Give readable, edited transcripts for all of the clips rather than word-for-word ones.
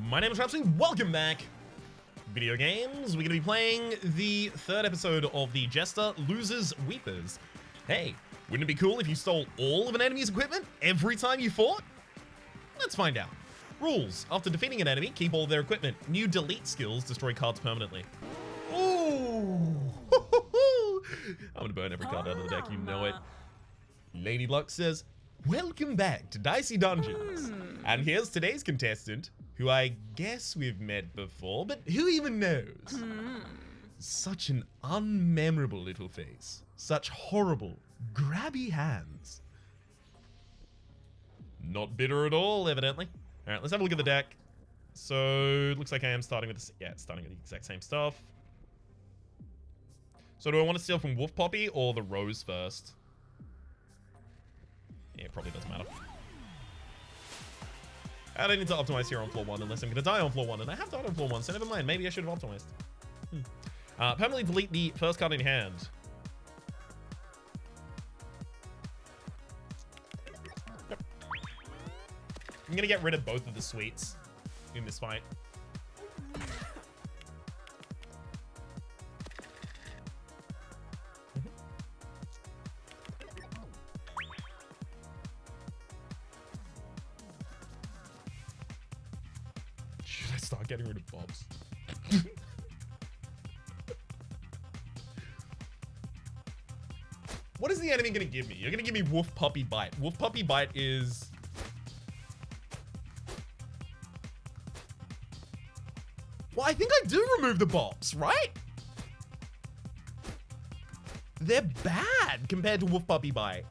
My name is Rhapsody. Welcome back. Video games. We're going to be playing the third episode of the Jester Losers Weepers. Hey, wouldn't it be cool if you stole all of an enemy's equipment every time you fought? Let's find out. Rules. After defeating an enemy, keep all of their equipment. New delete skills destroy cards permanently. Ooh. I'm going to burn every card out of the deck. You know it. Lady Luck says, welcome back to Dicey Dungeons. And here's today's contestant, who I guess we've met before, but who even knows? Such an unmemorable little face. Such horrible, grabby hands. Not bitter at all, evidently. All right, let's have a look at the deck. So, it looks like I am starting with starting with the exact same stuff. So do I want to steal from Wolf Poppy or the Rose first? Yeah, it probably doesn't matter. I don't need to optimize here on floor 1 unless I'm going to die on floor 1. And I have died on floor 1, so never mind. Maybe I should have optimized. Permanently delete the first card in your hand. Yep. I'm going to get rid of both of the sweets in this fight. Start getting rid of Bobs. What is the enemy gonna give me? You're gonna give me Wolf Puppy Bite. Wolf Puppy Bite is... Well, I think I do remove the Bobs, right? They're bad compared to Wolf Puppy Bite.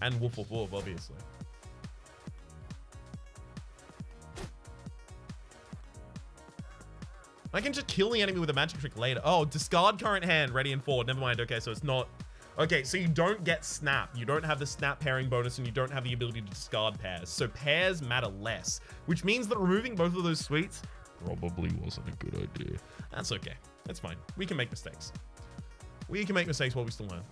And Wolf Wolf Wolf, obviously. I can just kill the enemy with a magic trick later. Oh, discard current hand, ready and forward. Never mind. Okay, so it's not... Okay, so you don't get snap. You don't have the snap pairing bonus, and you don't have the ability to discard pairs. So pairs matter less, which means that removing both of those sweets probably wasn't a good idea. That's okay. That's fine. We can make mistakes. We can make mistakes while we still learn.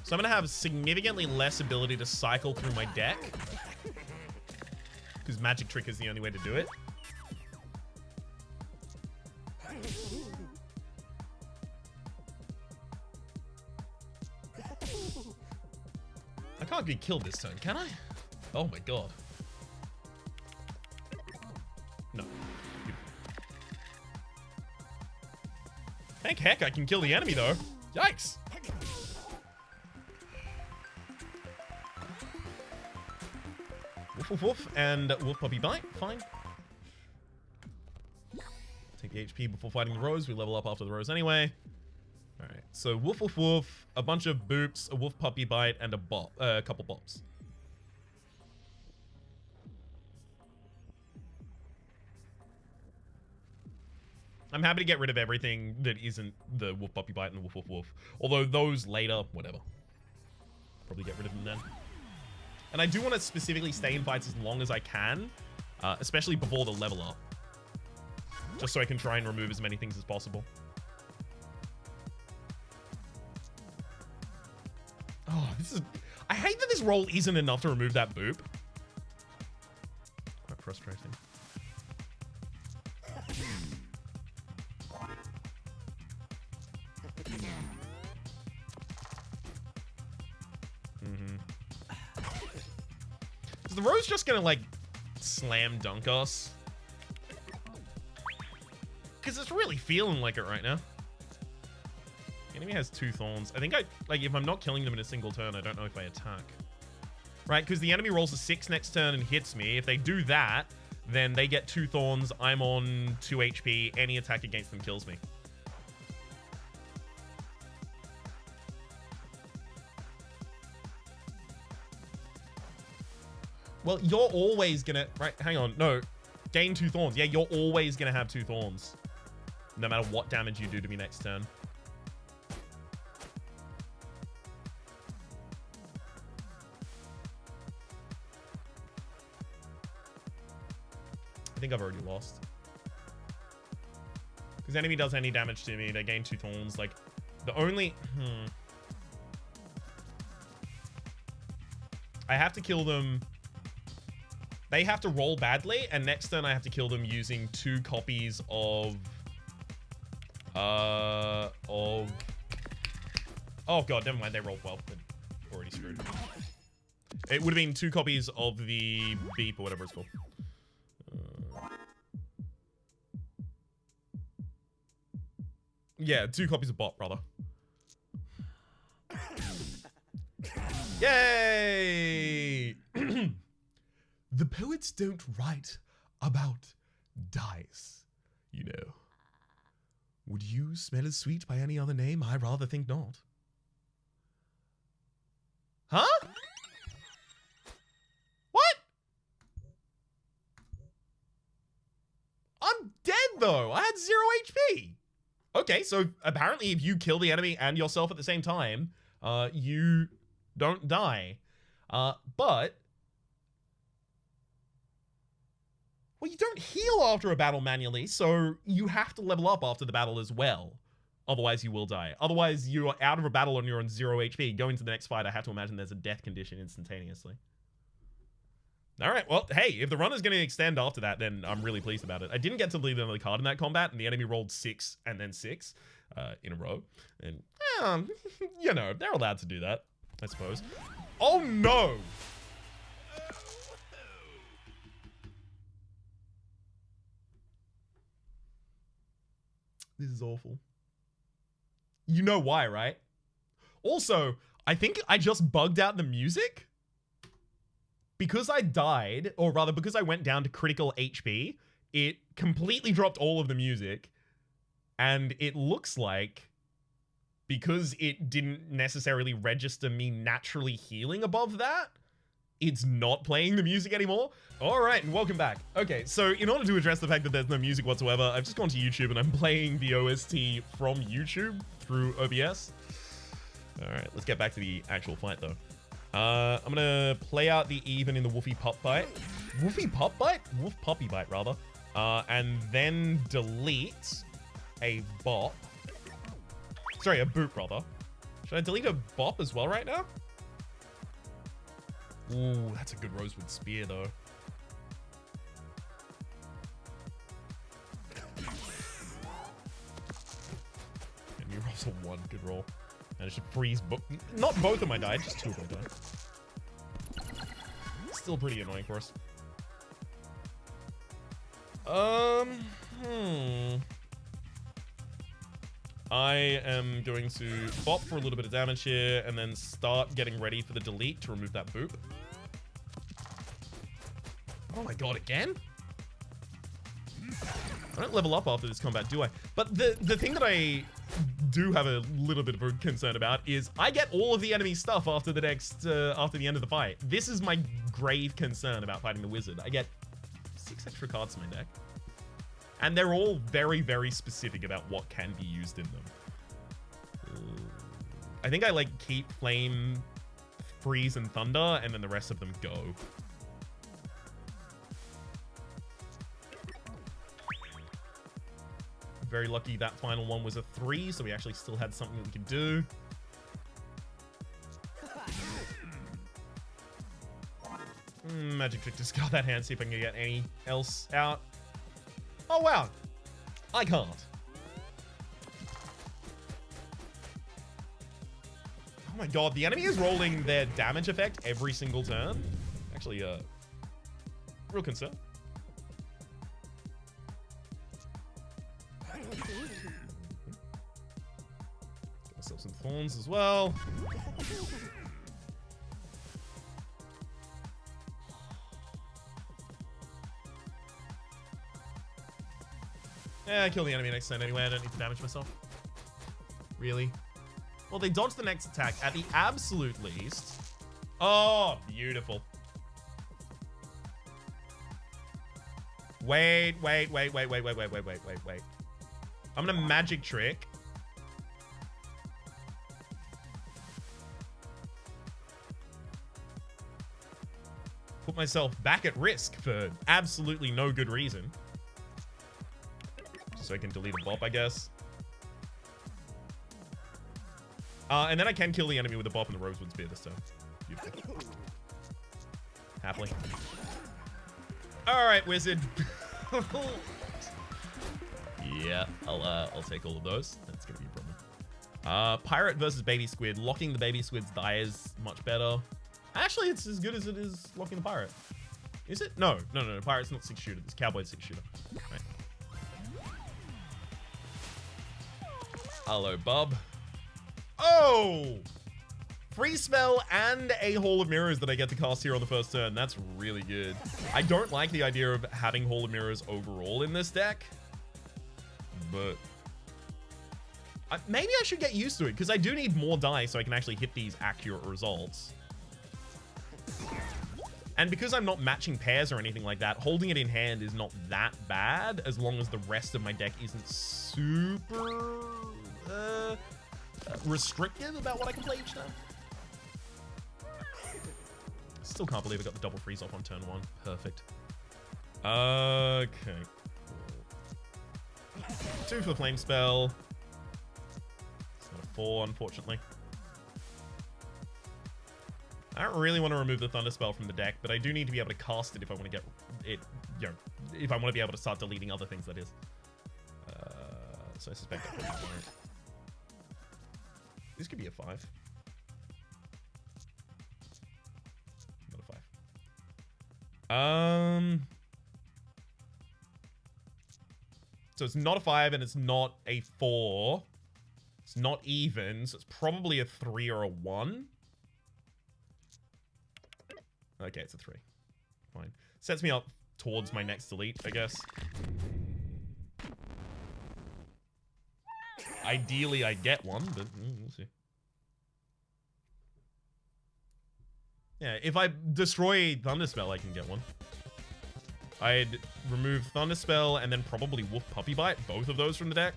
So I'm going to have significantly less ability to cycle through my deck. Because Magic Trick is the only way to do it. I can't be killed this turn, can I? Oh my god. No. Thank heck I can kill the enemy though. Yikes. Woof woof and Wolf Puppy Bite. Fine. Take the HP before fighting the Rose. We level up after the Rose anyway. Alright, so woof woof woof, a bunch of boops, a Wolf Puppy Bite, and a couple bops. I'm happy to get rid of everything that isn't the Wolf Puppy Bite and the Woof Woof Woof. Although those later, whatever. Probably get rid of them then. And I do want to specifically stay in fights as long as I can, especially before the level up. Just so I can try and remove as many things as possible. Oh, this is... I hate that this roll isn't enough to remove that boop. Quite frustrating. Is the Rose just gonna, like, slam dunk us? Because it's really feeling like it right now. The enemy has 2 thorns. I think like, if I'm not killing them in a single turn, I don't know if I attack. Right, because the enemy rolls a 6 next turn and hits me. If they do that, then they get 2 thorns. I'm on 2 HP. Any attack against them kills me. Well, you're always gonna... Right, hang on. No. Gain 2 thorns. Yeah, you're always gonna have 2 thorns. No matter what damage you do to me next turn. I think I've already lost. Because enemy does any damage to me, they gain 2 thorns. Like, The only... I have to kill them... They have to roll badly, and next turn I have to kill them using 2 copies of... Oh god, never mind, they rolled well. They're already screwed. It would have been 2 copies of the beep or whatever it's called. Yeah, 2 copies of bot, brother. Yay! The poets don't write about dice, you know. Would you smell as sweet by any other name? I rather think not. Huh? What? I'm dead though. I had 0 HP. Okay, so apparently if you kill the enemy and yourself at the same time, you don't die. But... Well, you don't heal after a battle manually, so you have to level up after the battle as well. Otherwise, you will die. Otherwise, you are out of a battle and you're on 0 HP. Going to the next fight, I have to imagine there's a death condition instantaneously. Alright, well, hey, if the run is going to extend after that, then I'm really pleased about it. I didn't get to lead another card in that combat, and the enemy rolled 6 and then 6 in a row. And, you know, they're allowed to do that, I suppose. Oh, no! This is awful. You know why, right? Also, I think I just bugged out the music. Because I died, or rather because I went down to critical HP, it completely dropped all of the music. And it looks like, because it didn't necessarily register me naturally healing above that, it's not playing the music anymore. All right, and welcome back. Okay, so in order to address the fact that there's no music whatsoever, I've just gone to YouTube and I'm playing the OST from YouTube through OBS. All right, let's get back to the actual fight though. I'm gonna play out the even in the Woofy Pup Bite. Woofy Pup Bite? Woof Puppy Bite, rather. And then delete a bop. Sorry, a boot, rather. Should I delete a bop as well right now? Ooh, that's a good Rosewood Spear, though. Enemy rolls a 1, good roll. And it should freeze not both of them died, just 2 of them died. Still pretty annoying for us. I am going to bop for a little bit of damage here and then start getting ready for the delete to remove that boop. Oh my god, again? I don't level up after this combat, do I? But the thing that I do have a little bit of a concern about is I get all of the enemy stuff after the next, after the end of the fight. This is my grave concern about fighting the wizard. I get 6 extra cards in my deck. And they're all very, very specific about what can be used in them. I think I like keep Flame, Freeze, and Thunder, and then the rest of them go. Very lucky that final one was a 3, so we actually still had something that we could do. Magic Trick, discard that hand, see if I can get any else out. Oh wow, I can't. Oh my god, the enemy is rolling their damage effect every single turn. Actually, real concern. Get myself some thorns as well. Yeah, I kill the enemy next turn anyway. I don't need to damage myself. Really? Well, they dodge the next attack at the absolute least. Oh, beautiful. Wait. I'm gonna magic trick. Put myself back at risk for absolutely no good reason. So I can delete a bop, I guess. And then I can kill the enemy with the bop and the rosewood spear this turn. Beautiful. Happily. Alright, wizard. Yeah, I'll take all of those. That's gonna be a problem. Pirate versus baby squid. Locking the baby squid's die is much better. Actually, it's as good as it is locking the pirate. Is it? No. Pirate's not 6-shooter. It's Cowboy's 6-shooter. Right. Hello, bub. Oh! Free spell and a Hall of Mirrors that I get to cast here on the first turn. That's really good. I don't like the idea of having Hall of Mirrors overall in this deck. But maybe I should get used to it, because I do need more die so I can actually hit these accurate results. And because I'm not matching pairs or anything like that, holding it in hand is not that bad, as long as the rest of my deck isn't super restrictive about what I can play each time. Still can't believe I got the double freeze off on turn 1. Perfect. Okay. 2 for the flame spell. It's not a 4, unfortunately. I don't really want to remove the thunder spell from the deck, but I do need to be able to cast it if I want to get it, you know, if I want to be able to start deleting other things, that is. So I suspect I probably won't. This could be a 5. Not a 5. So it's not a 5 and it's not a 4. It's not even, so it's probably a 3 or a 1. Okay, it's a 3. Fine. Sets me up towards my next delete, I guess. Ideally, I get one, but we'll see. Yeah, if I destroy Thunderspell, I can get one. I'd remove Thunderspell and then probably Wolf Puppy Bite, both of those from the deck.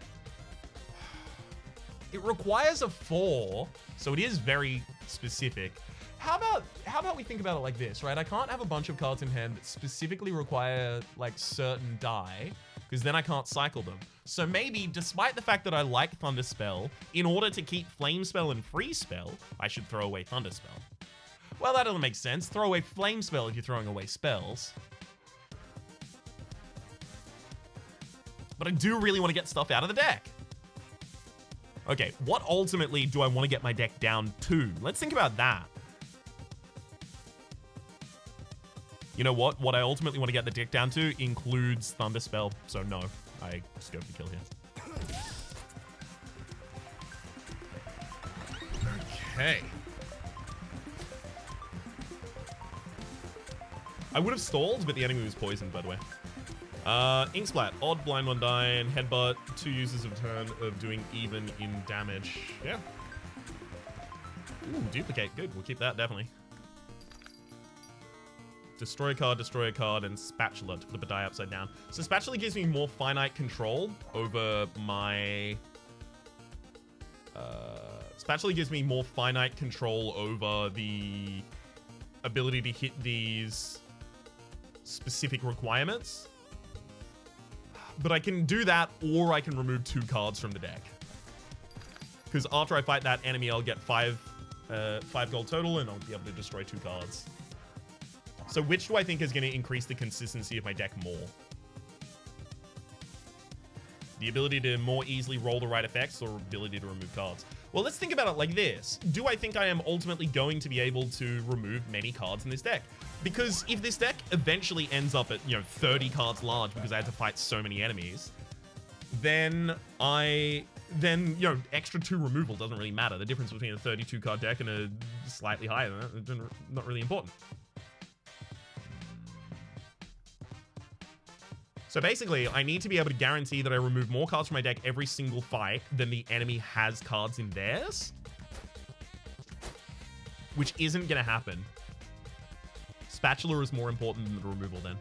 It requires a 4, so it is very specific. How about we think about it like this, right? I can't have a bunch of cards in hand that specifically require like certain die, because then I can't cycle them. So maybe, despite the fact that I like Thunderspell, in order to keep Flame Spell and Free Spell, I should throw away Thunderspell. Well, that doesn't make sense. Throw away Flame Spell if you're throwing away spells. But I do really want to get stuff out of the deck. Okay, what ultimately do I want to get my deck down to? Let's think about that. You know what? What I ultimately want to get the deck down to includes Thunderspell, so no, I just go for the kill here. Okay. I would have stalled, but the enemy was poisoned, by the way. Ink Splat, odd, blind one die, and headbutt. 2 uses of turn of doing even in damage. Yeah. Ooh, duplicate. Good. We'll keep that, definitely. Destroy a card, and Spatula to flip a die upside down. So Spatula gives me more finite control over my... Spatula gives me more finite control over the ability to hit these specific requirements. But I can do that, or I can remove 2 cards from the deck. Because after I fight that enemy, I'll get 5 gold total, and I'll be able to destroy 2 cards. So which do I think is going to increase the consistency of my deck more? The ability to more easily roll the right effects, or ability to remove cards? Well, let's think about it like this. Do I think I am ultimately going to be able to remove many cards in this deck? Because if this deck eventually ends up at, 30 cards large because I had to fight so many enemies, then extra 2 removal doesn't really matter. The difference between a 32 card deck and a slightly higher than that is not really important. So basically, I need to be able to guarantee that I remove more cards from my deck every single fight than the enemy has cards in theirs. Which isn't going to happen. Spatula is more important than the removal then.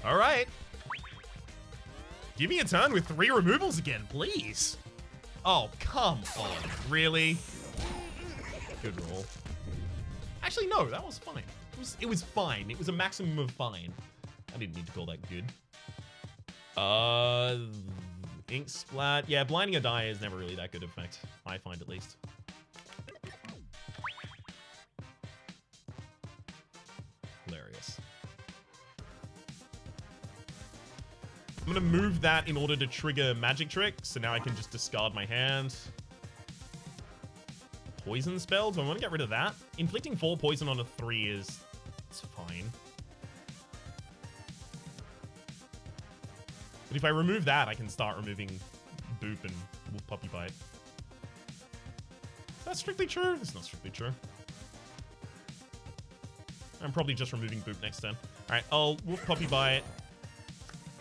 All right. Give me a turn with 3 removals again, please. Oh, come on. Really? Good roll. Actually, no, that was fine. it was fine. It was a maximum of fine. I didn't need to call that good. Ink splat. Yeah, blinding a die is never really that good effect. I find, at least. Hilarious. I'm gonna move that in order to trigger magic trick, so now I can just discard my hand. Poison spell? Do I want to get rid of that? Inflicting 4 poison on a 3 is... it's fine. But if I remove that, I can start removing Boop and Wolf Puppy Bite. Is that strictly true? It's not strictly true. I'm probably just removing Boop next turn. Alright, I'll Wolf Puppy Bite.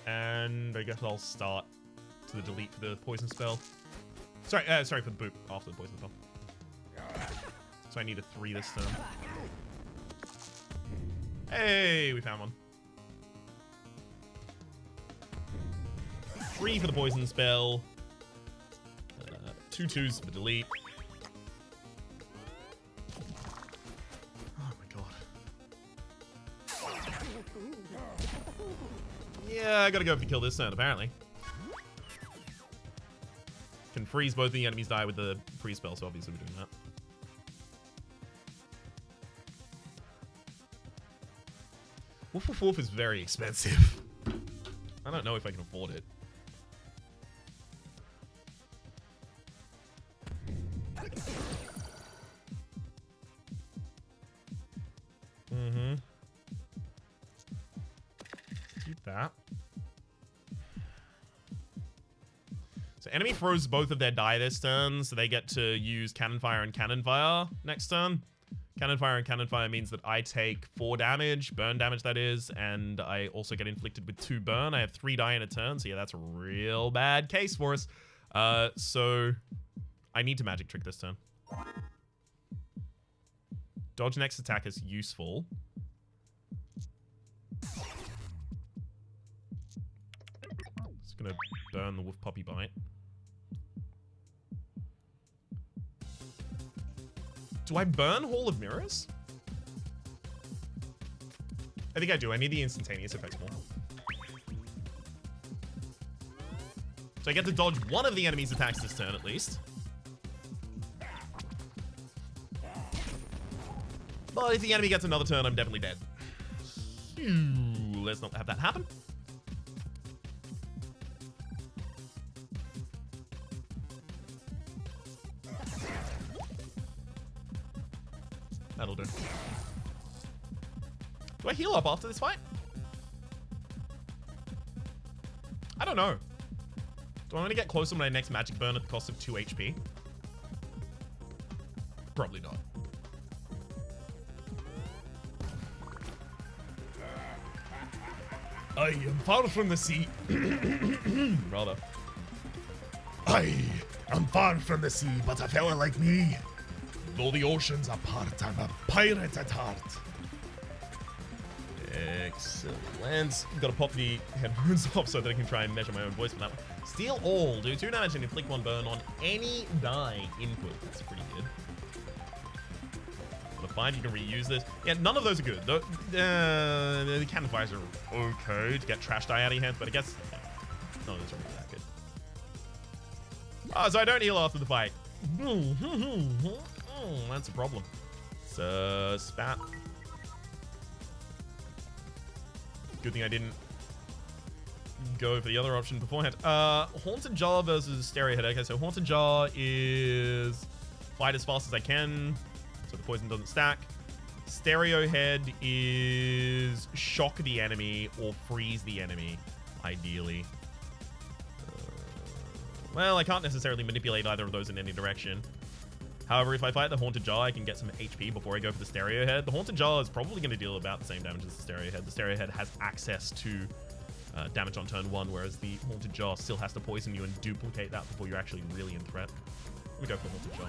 And I guess I'll start to the delete for the poison spell. Sorry for the Boop after the poison spell. So I need a 3 this turn. Hey, we found one. 3 for the poison spell. 2 2s for delete. Oh my god. Yeah, I gotta go for kill this turn, apparently. Can freeze both the enemies die with the freeze spell, so obviously we're doing that. Wolf Wolf Wolf is very expensive. I don't know if I can afford it. Keep that. So enemy throws both of their die this turn, so they get to use Cannon Fire and Cannon Fire next turn. Cannon Fire and Cannon Fire means that I take 4 damage, burn damage that is, and I also get inflicted with 2 burn. I have 3 die in a turn, so yeah, that's a real bad case for us. So I need to magic trick this turn. Dodge next attack is useful. Just gonna burn the Wolf Puppy Bite. Do I burn Hall of Mirrors? I think I do. I need the instantaneous effects more. So I get to dodge one of the enemy's attacks this turn, at least. But if the enemy gets another turn, I'm definitely dead. Let's not have that happen. That'll do. Do I heal up after this fight? I don't know. Do I want to get close to my next magic burn at the cost of 2 HP? Probably not. I am far from the sea. Rather. I am far from the sea, but a fella like me, though the oceans apart, I'm a pirate at heart. Excellent. Gotta pop the headphones off so that I can try and measure my own voice for that one. Steal all. Do 2 damage and inflict 1 burn on any die input. That's pretty good. Gotta find you can reuse this. Yeah, none of those are good. The cannon fires are okay to get trash die out of your hands, but I guess none of those are really that good. Oh, so I don't heal after the fight. That's a problem. So, spat. Good thing I didn't go for the other option beforehand. Haunted Jaw versus Stereo Head. Okay, so Haunted Jaw is fight as fast as I can, so the poison doesn't stack. Stereo Head is shock the enemy or freeze the enemy, ideally. Well, I can't necessarily manipulate either of those in any direction. However, if I fight the Haunted Jaw, I can get some HP before I go for the Stereo Head. The Haunted Jaw is probably going to deal about the same damage as the Stereo Head. The Stereo Head has access to damage on turn 1, whereas the Haunted Jaw still has to poison you and duplicate that before you're actually really in threat. Let me go for the Haunted Jaw.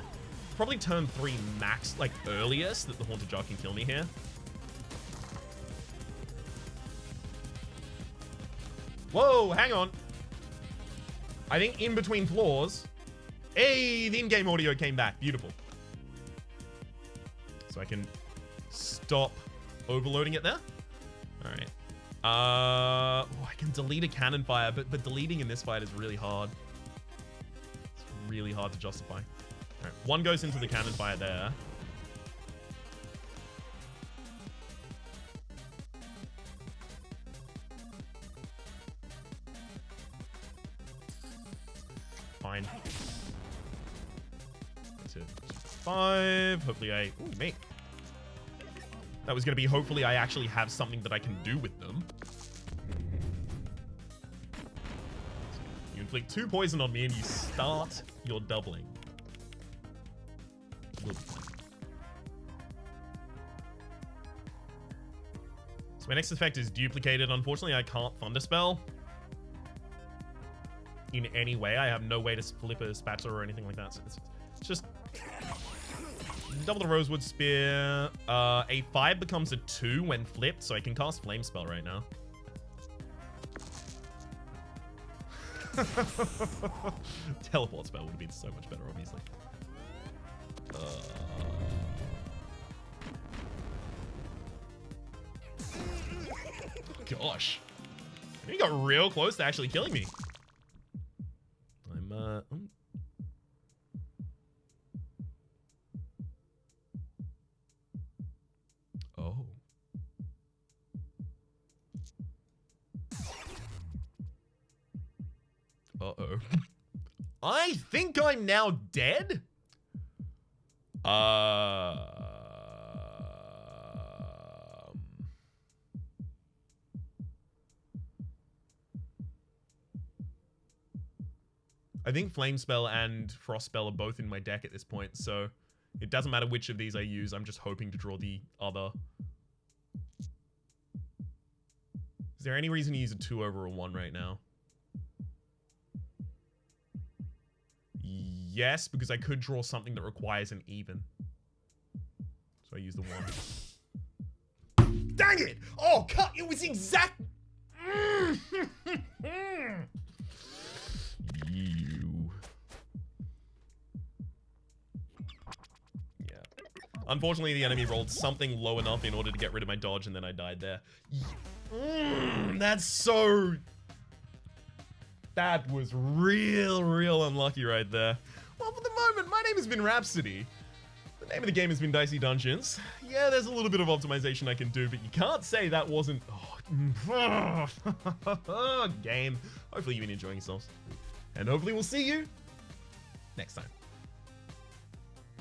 Probably turn 3 max, like earliest, that the Haunted Jaw can kill me here. Whoa, hang on. I think in between floors... Hey, the in-game audio came back. Beautiful. So I can stop overloading it there. All right. I can delete a cannon fire, but deleting in this fight is really hard. It's really hard to justify. All right, one goes into the cannon fire there. Fine. That's it. 5. Hopefully I... Ooh, mate. That was going to be hopefully I actually have something that I can do with them. You inflict 2 poison on me and you start your doubling. We'll be fine. So my next effect is duplicated. Unfortunately, I can't Thunderspell in any way. I have no way to flip a spatula or anything like that. So it's just double the Rosewood Spear. A 5 becomes a 2 when flipped, so I can cast Flame Spell right now. Teleport spell would have been so much better, obviously. Gosh. You got real close to actually killing me. Oh. Uh-oh. I think I'm now dead? I think Flame Spell and Frost Spell are both in my deck at this point, so it doesn't matter which of these I use. I'm just hoping to draw the other. Is there any reason to use a 2 over a 1 right now? Yes, because I could draw something that requires an even. So I use the 1. Dang it! Oh, cut! It was exact... You. Yeah. Unfortunately, the enemy rolled something low enough in order to get rid of my dodge, and then I died there. That's so... That was real unlucky right there. Well, for the moment, my name has been Rhapsody. The name of the game has been Dicey Dungeons. Yeah, there's a little bit of optimization I can do, but you can't say that wasn't... Oh, game. Hopefully you've been enjoying yourselves. And hopefully we'll see you next time.